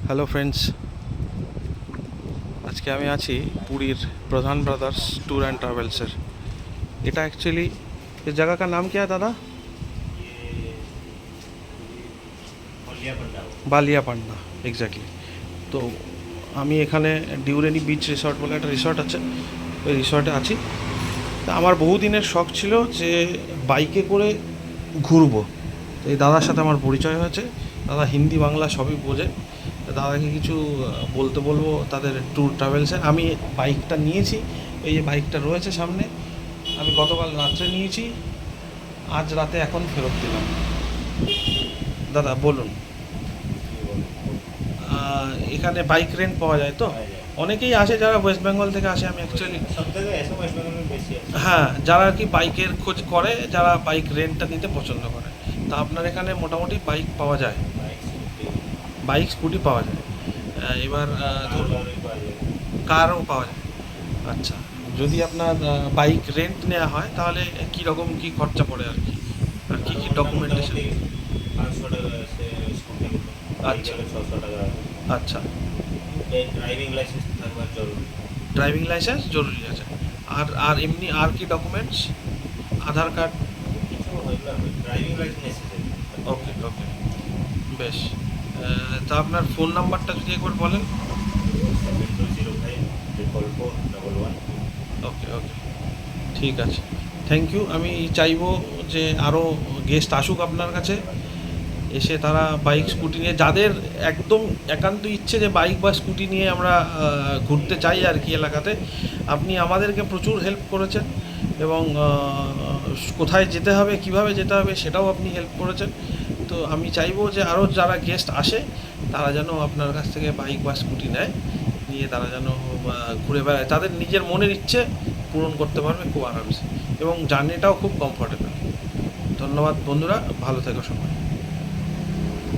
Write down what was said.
Hello friends, আজকে আমি আছি পুরীর প্রধান ব্রাদার্স टूर एंड ट्रैवल्सर। এটা অ্যাকচুয়ালি इस जगह का नाम क्या है दादा? বালিয়া পান্ডা, এক্স্যাক্টলি। তো আমি এখানে ডিউরেনি বিচ রিসর্ট বলে একটা রিসর্ট আছে, ওই রিসর্টে আছি। তা আমার বহুদিনের শখ ছিল যে বাইকে করে ঘুরবো। তো এই দাদার সাথে আমার পরিচয় হয়েছে। দাদা হিন্দি বাংলা সবই বোঝে। তো দাদাকে কিছু বলতে বলবো তাদের ট্যুর ট্রাভেলসের। আমি বাইকটা নিয়েছি, এই যে বাইকটা রয়েছে সামনে, আমি গতকাল রাত্রে নিয়েছি, আজ রাতে এখন ফেরত দিলাম। দাদা বলুন, এখানে বাইক রেন্ট পাওয়া যায় তো? অনেকেই আসে যারা ওয়েস্ট বেঙ্গল থেকে আসে। আমি অ্যাকচুয়ালি হ্যাঁ, যারা আর কি বাইকের খোঁজ করে, যারা বাইক রেন্টটা নিতে পছন্দ করে। তা আপনার এখানে মোটামুটি বাইক পাওয়া যায়, বাইক স্কুটি পাওয়া যায়। এবার ধরুন কারও পাওয়া যায়। আচ্ছা, যদি আপনার বাইক রেন্ট নেওয়া হয় তাহলে কী রকম কী খরচা পড়ে আর কি, আর কী কী ডকুমেন্টেশন? আচ্ছা আচ্ছা, ড্রাইভিং লাইসেন্স জরুরি আছে। আর আর এমনি আর কি ডকুমেন্টস? আধার কার্ড? ওকে ওকে, বেশ। তা আপনার ফোন নাম্বারটা যদি একবার বলেন। ওকে ওকে, ঠিক আছে, থ্যাংক ইউ। আমি চাইবো যে আরও গেস্ট আসুক আপনার কাছে, এসে তারা বাইক স্কুটি নিয়ে, যাদের একদম একান্ত ইচ্ছে যে বাইক বা স্কুটি নিয়ে আমরা ঘুরতে চাই আর কি এলাকাতে। আপনি আমাদেরকে প্রচুর হেল্প করেছেন এবং কোথায় যেতে হবে, কিভাবে যেতে হবে সেটাও আপনি হেল্প করেছেন। তো আমি চাইবো যে আরও যারা গেস্ট আসে তারা যেন আপনার কাছ থেকে বাইক বা স্কুটি নেয়, নিয়ে তারা যেন ঘুরে বেড়ায়, তাদের নিজের মনের ইচ্ছে পূরণ করতে পারবে খুব আরামসে, এবং জার্নিটাও খুব কমফোর্টেবল। ধন্যবাদ বন্ধুরা, ভালো থেকো সবাই।